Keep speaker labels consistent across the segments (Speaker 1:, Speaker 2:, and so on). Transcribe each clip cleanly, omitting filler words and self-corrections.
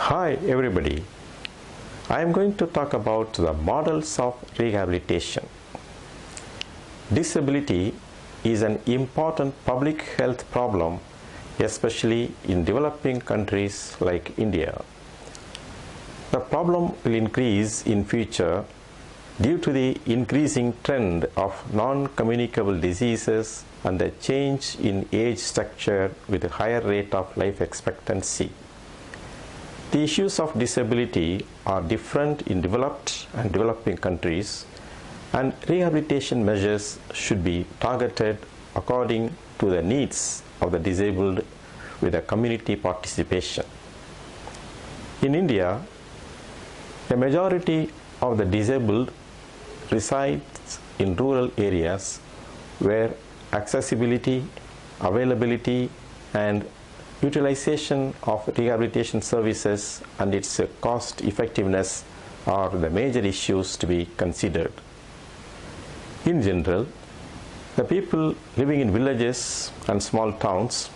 Speaker 1: Hi everybody, I am going to talk about the models of rehabilitation. Disability is an important public health problem, especially in developing countries like India. The problem will increase in future due to the increasing trend of non-communicable diseases and the change in age structure with a higher rate of life expectancy. The issues of disability are different in developed and developing countries, and rehabilitation measures should be targeted according to the needs of the disabled with a community participation. In India, a majority of the disabled resides in rural areas where accessibility, availability, and utilization of rehabilitation services and its cost effectiveness are the major issues to be considered. In general, the people living in villages and small towns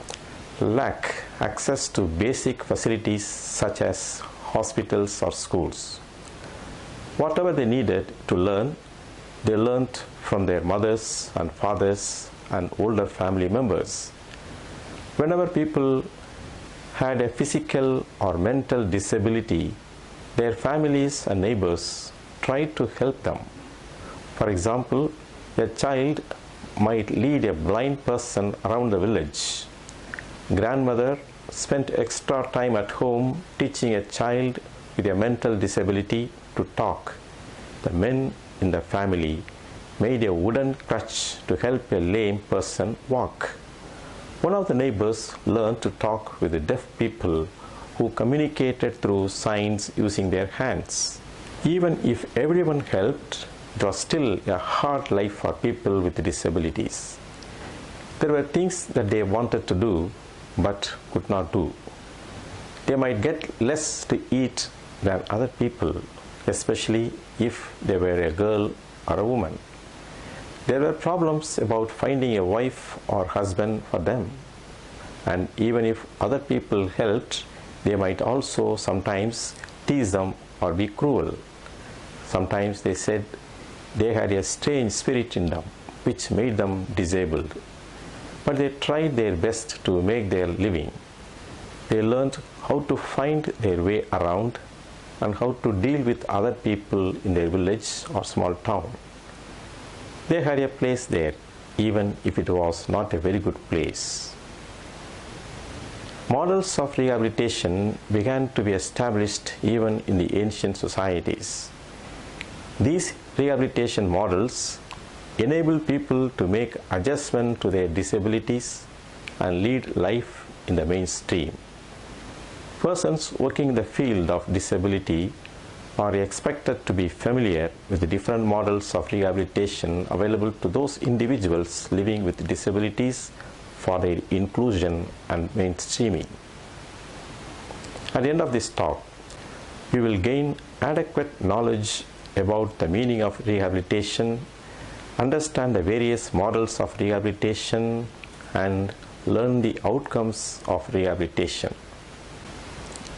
Speaker 1: lack access to basic facilities such as hospitals or schools. Whatever they needed to learn, they learnt from their mothers and fathers and older family members. Whenever people had a physical or mental disability, their families and neighbors tried to help them. For example, a child might lead a blind person around the village. Grandmother spent extra time at home teaching a child with a mental disability to talk. The men in the family made a wooden crutch to help a lame person walk. One of the neighbors learned to talk with the deaf people who communicated through signs using their hands. Even if everyone helped, it was still a hard life for people with disabilities. There were things that they wanted to do but could not do. They might get less to eat than other people, especially if they were a girl or a woman. There were problems about finding a wife or husband for them. And even if other people helped, they might also sometimes tease them or be cruel. Sometimes they said they had a strange spirit in them, which made them disabled. But they tried their best to make their living. They learned how to find their way around and how to deal with other people in their village or small town. They had a place there, even if it was not a very good place. Models of rehabilitation began to be established even in the ancient societies. These rehabilitation models enable people to make adjustment to their disabilities and lead life in the mainstream. Persons working in the field of disability are expected to be familiar with the different models of rehabilitation available to those individuals living with disabilities for their inclusion and mainstreaming. At the end of this talk, we will gain adequate knowledge about the meaning of rehabilitation, understand the various models of rehabilitation, and learn the outcomes of rehabilitation.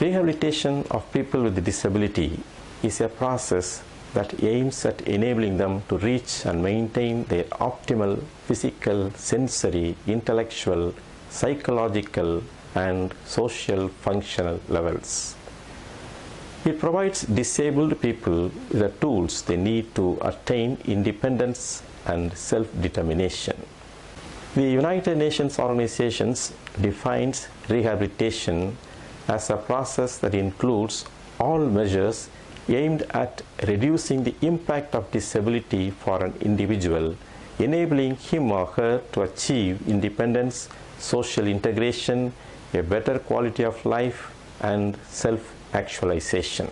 Speaker 1: Rehabilitation of people with disability is a process that aims at enabling them to reach and maintain their optimal physical, sensory, intellectual, psychological, and social functional levels. It provides disabled people with the tools they need to attain independence and self-determination. The United Nations organizations defines rehabilitation as a process that includes all measures aimed at reducing the impact of disability for an individual, enabling him or her to achieve independence, social integration, a better quality of life, and self-actualization.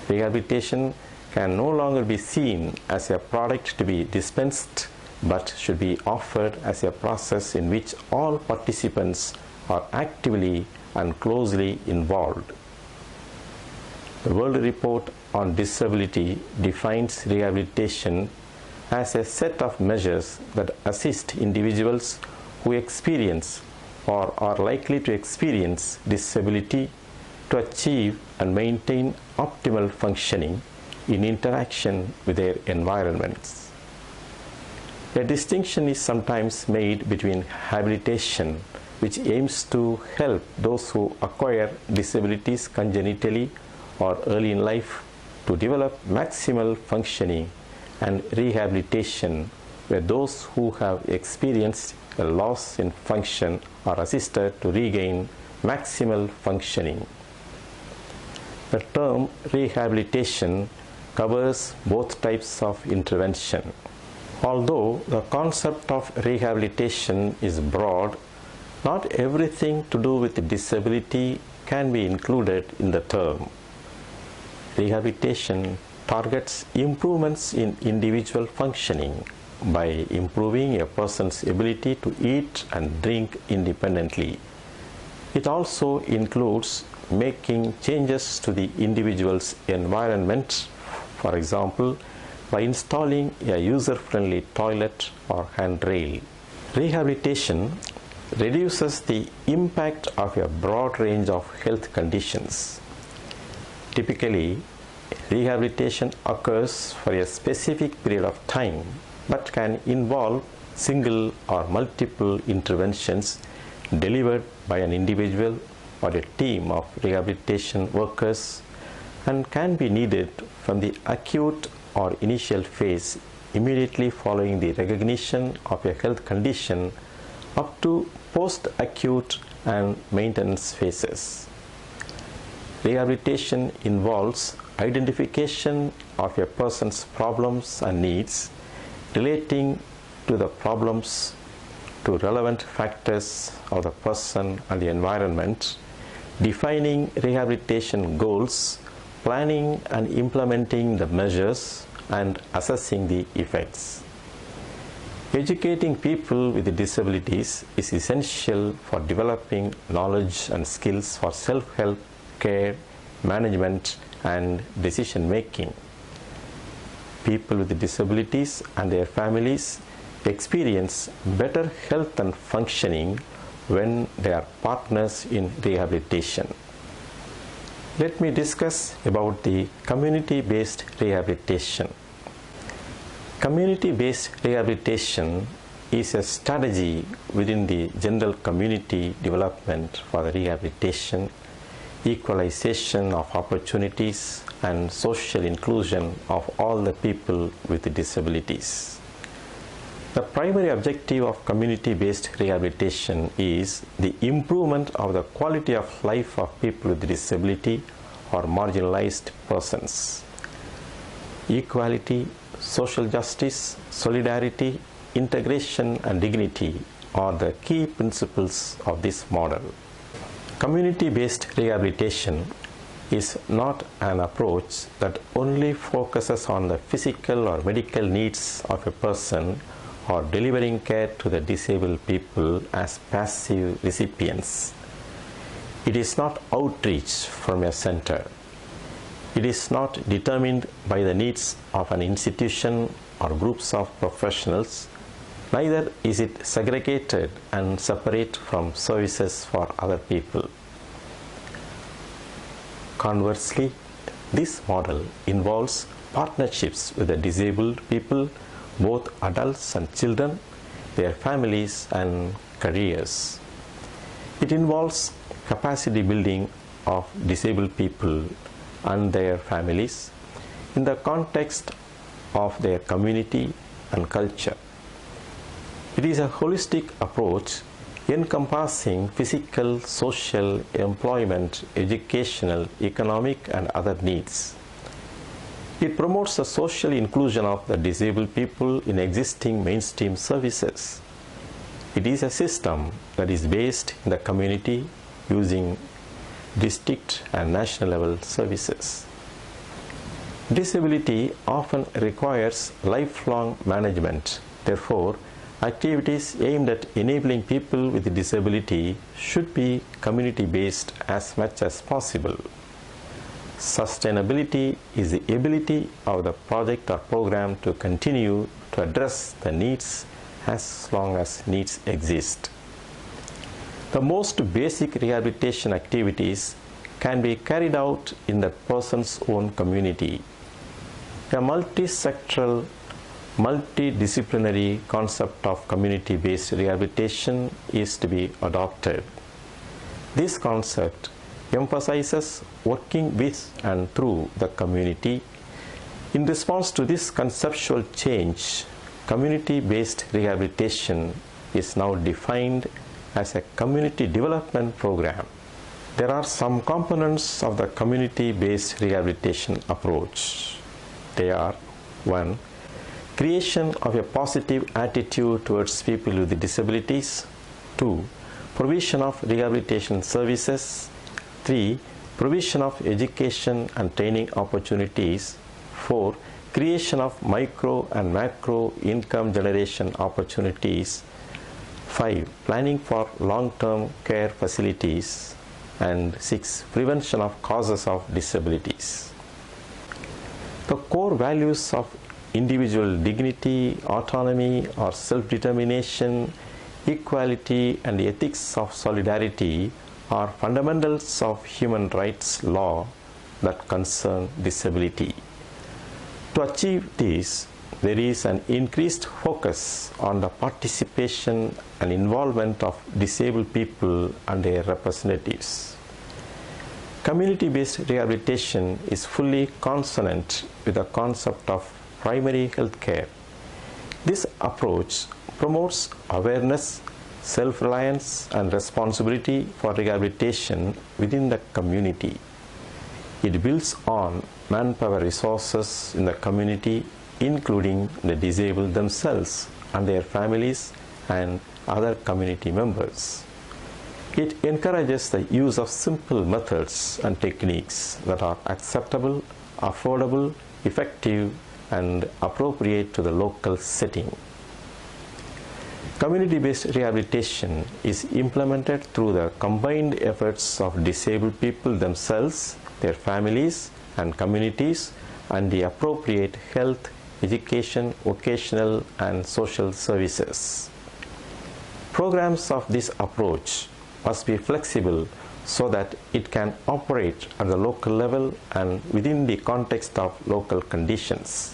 Speaker 1: Rehabilitation can no longer be seen as a product to be dispensed, but should be offered as a process in which all participants are actively and closely involved. The World Report on Disability defines rehabilitation as a set of measures that assist individuals who experience or are likely to experience disability to achieve and maintain optimal functioning in interaction with their environments. A distinction is sometimes made between rehabilitation, which aims to help those who acquire disabilities congenitally or early in life to develop maximal functioning, and rehabilitation, where those who have experienced a loss in function are assisted to regain maximal functioning. The term rehabilitation covers both types of intervention. Although the concept of rehabilitation is broad, not everything to do with disability can be included in the term. Rehabilitation targets improvements in individual functioning by improving a person's ability to eat and drink independently. It also includes making changes to the individual's environment, for example, by installing a user-friendly toilet or handrail. Rehabilitation reduces the impact of a broad range of health conditions. Typically, rehabilitation occurs for a specific period of time, but can involve single or multiple interventions delivered by an individual or a team of rehabilitation workers, and can be needed from the acute or initial phase immediately following the recognition of a health condition up to post-acute and maintenance phases. Rehabilitation involves identification of a person's problems and needs, relating to the problems to relevant factors of the person and the environment, defining rehabilitation goals, planning and implementing the measures, and assessing the effects. Educating people with disabilities is essential for developing knowledge and skills for self-help, care, management, and decision making. People with disabilities and their families experience better health and functioning when they are partners in rehabilitation. Let me discuss about the community-based rehabilitation. Community-based rehabilitation is a strategy within the general community development for the rehabilitation, equalization of opportunities, and social inclusion of all the people with disabilities. The primary objective of community-based rehabilitation is the improvement of the quality of life of people with disability or marginalized persons. Equality, social justice, solidarity, integration, and dignity are the key principles of this model. Community-based rehabilitation is not an approach that only focuses on the physical or medical needs of a person or delivering care to the disabled people as passive recipients. It is not outreach from a center. It is not determined by the needs of an institution or groups of professionals. Neither is it segregated and separate from services for other people. Conversely, this model involves partnerships with the disabled people, both adults and children, their families and careers. It involves capacity building of disabled people and their families in the context of their community and culture. It is a holistic approach encompassing physical, social, employment, educational, economic, and other needs. It promotes the social inclusion of the disabled people in existing mainstream services. It is a system that is based in the community using district and national level services. Disability often requires lifelong management. Therefore, activities aimed at enabling people with disability should be community-based as much as possible. Sustainability is the ability of the project or program to continue to address the needs as long as needs exist. The most basic rehabilitation activities can be carried out in that person's own community. A multi-sectoral, multidisciplinary concept of community-based rehabilitation is to be adopted. This concept emphasizes working with and through the community. In response to this conceptual change, community-based rehabilitation is now defined as a community development program. There are some components of the community-based rehabilitation approach. They are: 1. Creation of a positive attitude towards people with disabilities. 2. Provision of rehabilitation services. 3. Provision of education and training opportunities. 4. Creation of micro and macro income generation opportunities. 5. Planning for long-term care facilities. And 6. Prevention of causes of disabilities. The core values of individual dignity, autonomy or self-determination, equality and ethics of solidarity are fundamentals of human rights law that concern disability. To achieve this, there is an increased focus on the participation and involvement of disabled people and their representatives. Community-based rehabilitation is fully consonant with the concept of primary health care. This approach promotes awareness, self-reliance and responsibility for rehabilitation within the community. It builds on manpower resources in the community, including the disabled themselves and their families and other community members. It encourages the use of simple methods and techniques that are acceptable, affordable, effective, and appropriate to the local setting. Community-based rehabilitation is implemented through the combined efforts of disabled people themselves, their families and communities, and the appropriate health, education, vocational, and social services. Programs of this approach must be flexible so that it can operate at the local level and within the context of local conditions.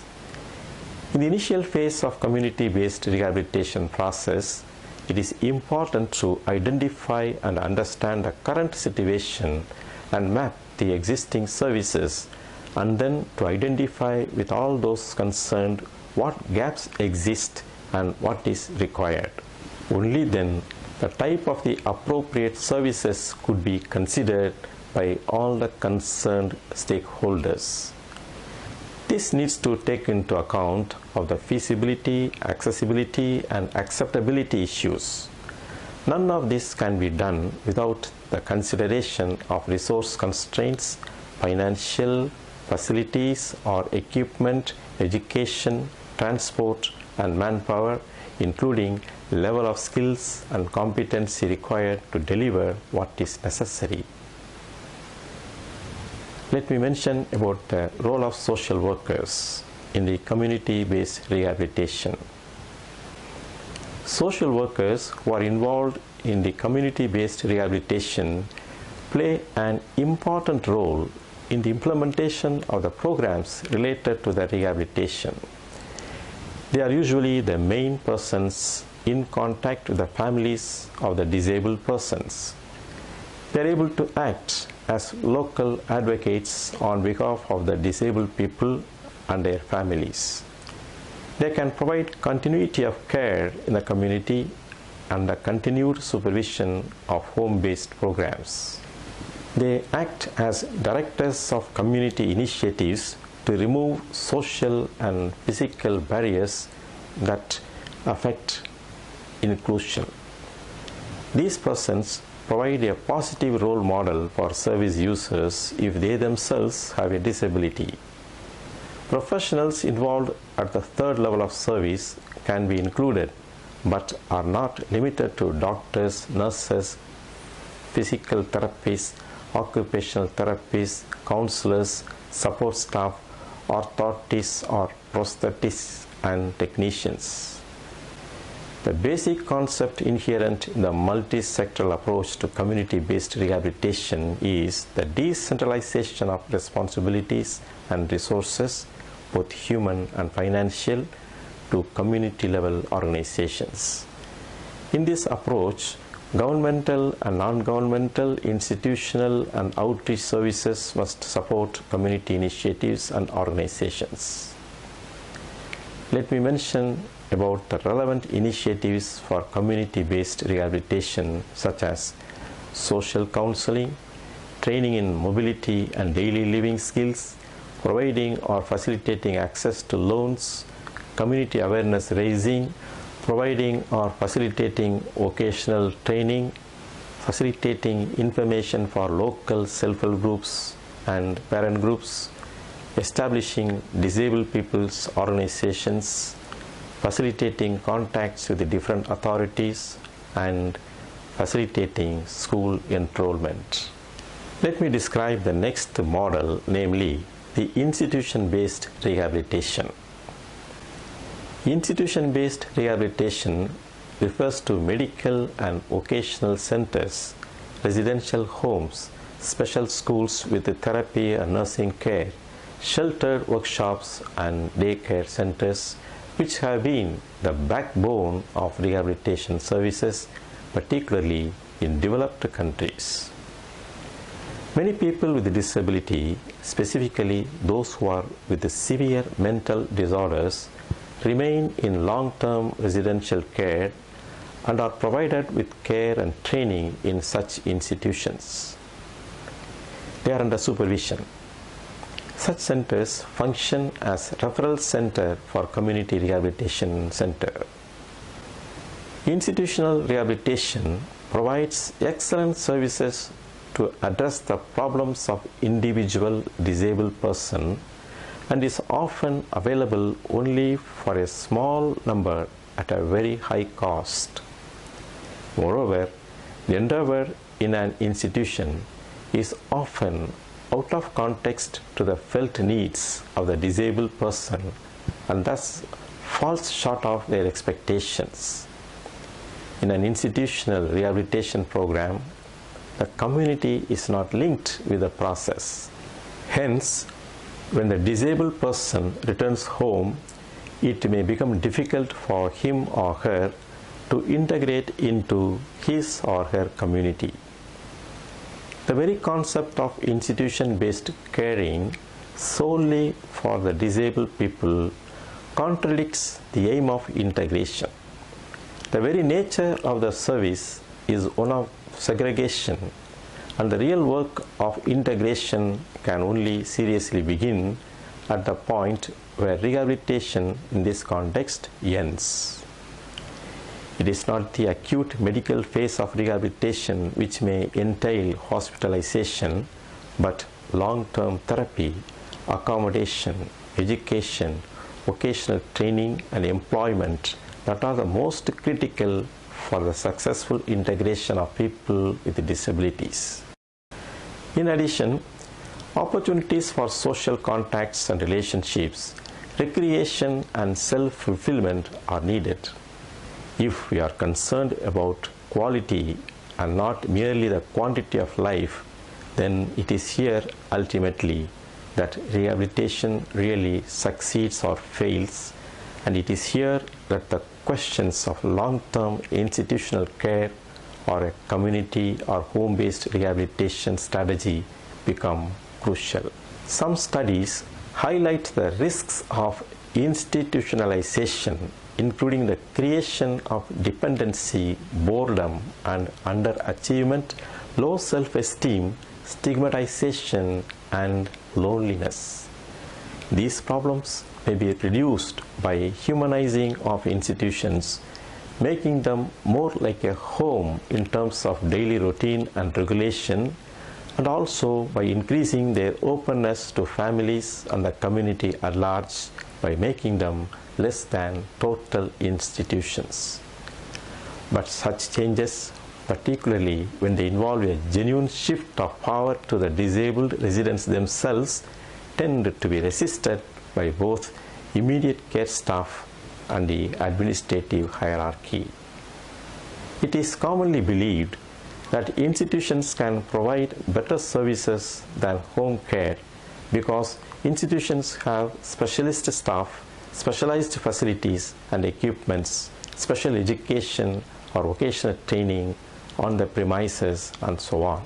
Speaker 1: In the initial phase of community-based rehabilitation process, it is important to identify and understand the current situation and map the existing services, and then to identify with all those concerned what gaps exist and what is required. Only then the type of the appropriate services could be considered by all the concerned stakeholders. This needs to take into account of the feasibility, accessibility, and acceptability issues. None of this can be done without the consideration of resource constraints, financial, facilities or equipment, education, transport, and manpower, including level of skills and competency required to deliver what is necessary. Let me mention about the role of social workers in the community-based rehabilitation. Social workers who are involved in the community-based rehabilitation play an important role in the implementation of the programs related to the rehabilitation. They are usually the main persons in contact with the families of the disabled persons. They are able to act as local advocates on behalf of the disabled people and their families. They can provide continuity of care in the community and the continued supervision of home-based programs. They act as directors of community initiatives to remove social and physical barriers that affect inclusion. These persons provide a positive role model for service users if they themselves have a disability. Professionals involved at the third level of service can be included, but are not limited to doctors, nurses, physical therapists, occupational therapists, counselors, support staff, orthotists or prosthetists and technicians. The basic concept inherent in the multi-sectoral approach to community-based rehabilitation is the decentralization of responsibilities and resources, both human and financial, to community-level organizations. In this approach, governmental and non-governmental, institutional and outreach services must support community initiatives and organizations. Let me mention about the relevant initiatives for community-based rehabilitation, such as social counseling, training in mobility and daily living skills, providing or facilitating access to loans, community awareness raising, providing or facilitating vocational training, facilitating information for local self-help groups and parent groups, establishing disabled people's organizations, facilitating contacts with the different authorities, and facilitating school enrollment. Let me describe the next model, namely the institution-based rehabilitation. Institution-based rehabilitation refers to medical and vocational centers, residential homes, special schools with therapy and nursing care, sheltered workshops and daycare centers, which have been the backbone of rehabilitation services, particularly in developed countries. Many people with disability, specifically those who are with severe mental disorders, remain in long-term residential care and are provided with care and training in such institutions. They are under supervision. Such centers function as referral center for community rehabilitation center. Institutional rehabilitation provides excellent services to address the problems of individual disabled person and is often available only for a small number at a very high cost. Moreover, the endeavor in an institution is often out of context to the felt needs of the disabled person and thus falls short of their expectations. In an institutional rehabilitation program, the community is not linked with the process. Hence, when the disabled person returns home, it may become difficult for him or her to integrate into his or her community. The very concept of institution-based caring solely for the disabled people contradicts the aim of integration. The very nature of the service is one of segregation, and the real work of integration can only seriously begin at the point where rehabilitation in this context ends. It is not the acute medical phase of rehabilitation which may entail hospitalization, but long-term therapy, accommodation, education, vocational training and employment that are the most critical for the successful integration of people with disabilities. In addition, opportunities for social contacts and relationships, recreation and self-fulfillment are needed. If we are concerned about quality and not merely the quantity of life, then it is here ultimately that rehabilitation really succeeds or fails, and it is here that the questions of long-term institutional care or a community or home-based rehabilitation strategy become crucial. Some studies highlight the risks of institutionalization, including the creation of dependency, boredom and underachievement, low self-esteem, stigmatization and loneliness. These problems may be reduced by humanizing of institutions, making them more like a home in terms of daily routine and regulation, and also by increasing their openness to families and the community at large by making them less than total institutions. But such changes, particularly when they involve a genuine shift of power to the disabled residents themselves, tend to be resisted by both immediate care staff and the administrative hierarchy. It is commonly believed that institutions can provide better services than home care because institutions have specialist staff, specialized facilities and equipments, special education or vocational training on the premises and so on.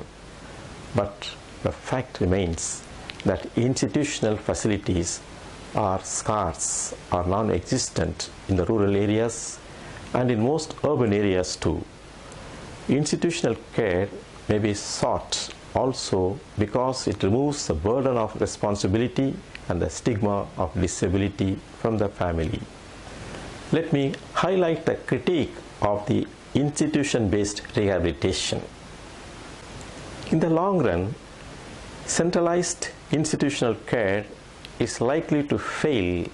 Speaker 1: But the fact remains that institutional facilities are scarce or non-existent in the rural areas and in most urban areas too. Institutional care may be sought also because it removes the burden of responsibility and the stigma of disability from the family. Let me highlight the critique of the institution-based rehabilitation. In the long run, centralized institutional care is likely to fail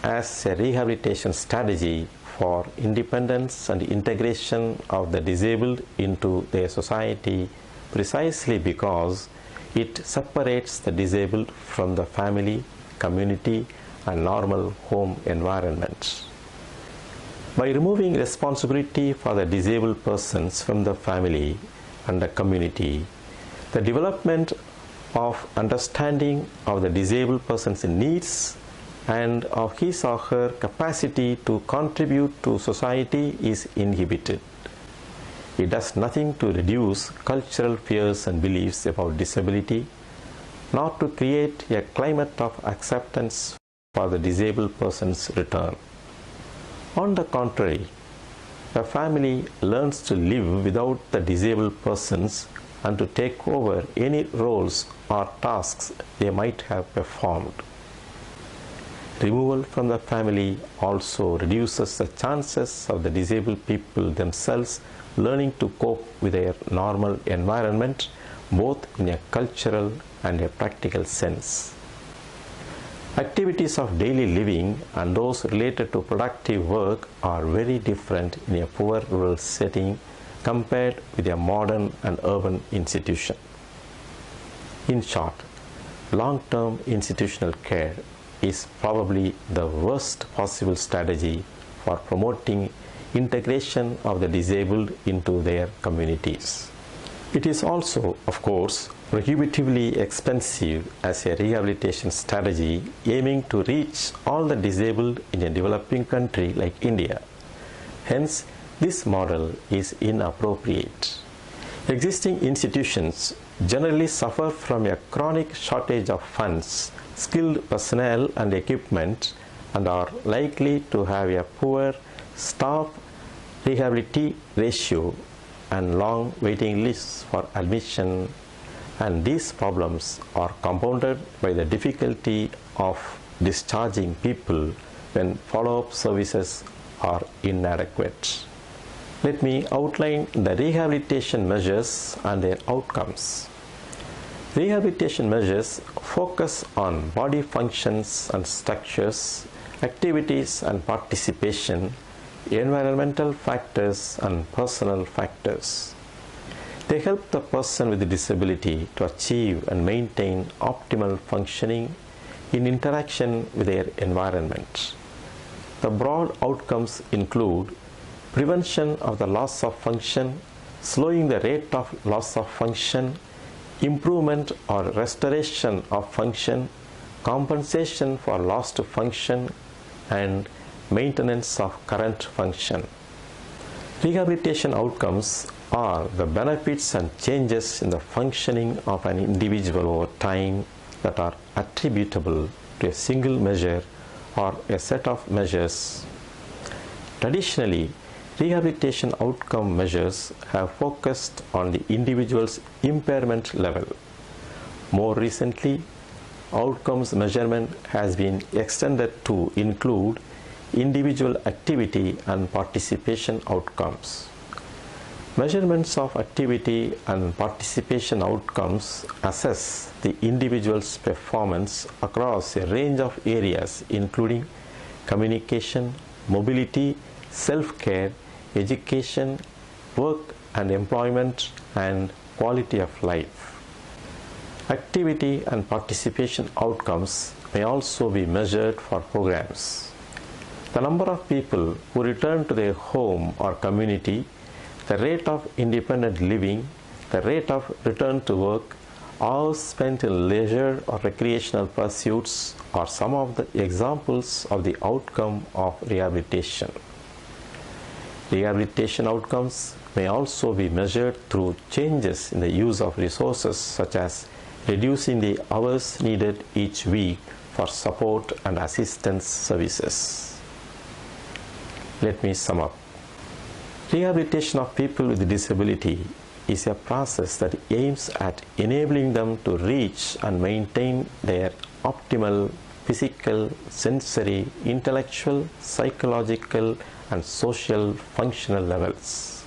Speaker 1: as a rehabilitation strategy for independence and integration of the disabled into their society precisely because it separates the disabled from the family, community, and normal home environment. By removing responsibility for the disabled persons from the family and the community, the development of understanding of the disabled person's needs and of his or her capacity to contribute to society is inhibited. It does nothing to reduce cultural fears and beliefs about disability, nor to create a climate of acceptance for the disabled person's return. On the contrary, the family learns to live without the disabled persons and to take over any roles or tasks they might have performed. Removal from the family also reduces the chances of the disabled people themselves learning to cope with their normal environment, both in a cultural and a practical sense. Activities of daily living and those related to productive work are very different in a poor rural setting compared with a modern and urban institution. In short, long-term institutional care is probably the worst possible strategy for promoting integration of the disabled into their communities. It is also, of course, prohibitively expensive as a rehabilitation strategy aiming to reach all the disabled in a developing country like India. Hence, this model is inappropriate. Existing institutions generally suffer from a chronic shortage of funds, skilled personnel and equipment, and are likely to have a poor staff rehabilitation ratio and long waiting lists for admission, and these problems are compounded by the difficulty of discharging people when follow-up services are inadequate. Let me outline the rehabilitation measures and their outcomes. Rehabilitation measures focus on body functions and structures, activities and participation, environmental factors and personal factors. They help the person with a disability to achieve and maintain optimal functioning in interaction with their environment. The broad outcomes include prevention of the loss of function, slowing the rate of loss of function, improvement or restoration of function, compensation for lost function, and maintenance of current function. Rehabilitation outcomes are the benefits and changes in the functioning of an individual over time that are attributable to a single measure or a set of measures. Traditionally, rehabilitation outcome measures have focused on the individual's impairment level. More recently, outcomes measurement has been extended to include individual activity and participation outcomes. Measurements of activity and participation outcomes assess the individual's performance across a range of areas including communication, mobility, self-care, education, work and employment, and quality of life. Activity and participation outcomes may also be measured for programs. The number of people who return to their home or community, the rate of independent living, the rate of return to work, hours spent in leisure or recreational pursuits are some of the examples of the outcome of rehabilitation. Rehabilitation outcomes may also be measured through changes in the use of resources, such as reducing the hours needed each week for support and assistance services. Let me sum up. Rehabilitation of people with disability is a process that aims at enabling them to reach and maintain their optimal physical, sensory, intellectual, psychological, and social functional levels.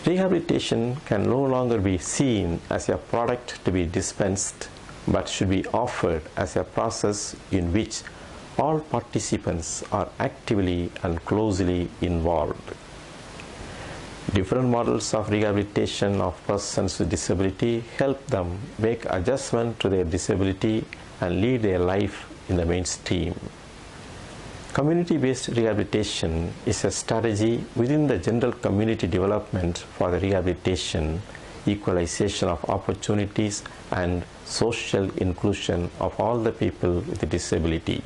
Speaker 1: Rehabilitation can no longer be seen as a product to be dispensed, but should be offered as a process in which all participants are actively and closely involved. Different models of rehabilitation of persons with disability help them make adjustment to their disability and lead their life in the mainstream. Community-based rehabilitation is a strategy within the general community development for the rehabilitation, equalization of opportunities, and social inclusion of all the people with disability.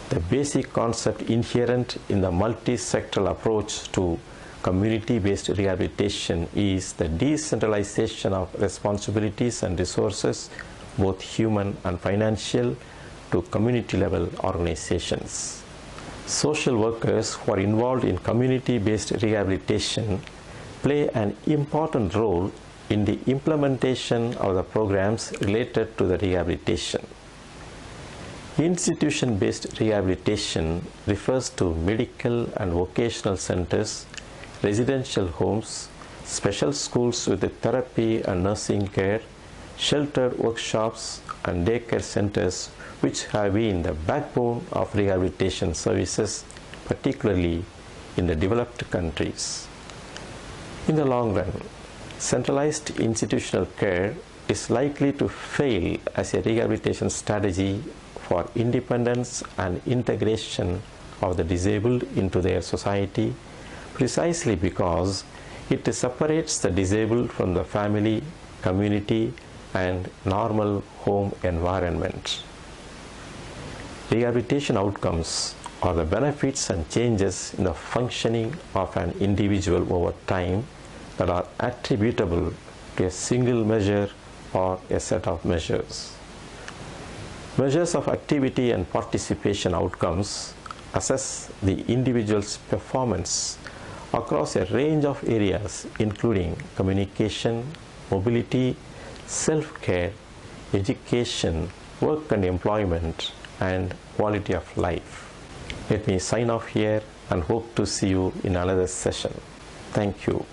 Speaker 1: The basic concept inherent in the multi-sectoral approach to community-based rehabilitation is the decentralization of responsibilities and resources, both human and financial, to community-level organizations. Social workers who are involved in community-based rehabilitation play an important role in the implementation of the programs related to the rehabilitation. Institution-based rehabilitation refers to medical and vocational centers, residential homes, special schools with therapy and nursing care, sheltered workshops, and daycare centers, which have been the backbone of rehabilitation services, particularly in the developed countries. In the long run, centralized institutional care is likely to fail as a rehabilitation strategy for independence and integration of the disabled into their society, precisely because it separates the disabled from the family, community, and normal home environment. Rehabilitation outcomes are the benefits and changes in the functioning of an individual over time that are attributable to a single measure or a set of measures. Measures of activity and participation outcomes assess the individual's performance across a range of areas, including communication, mobility, self-care, education, work and employment, and quality of life. Let me sign off here and hope to see you in another session. Thank you.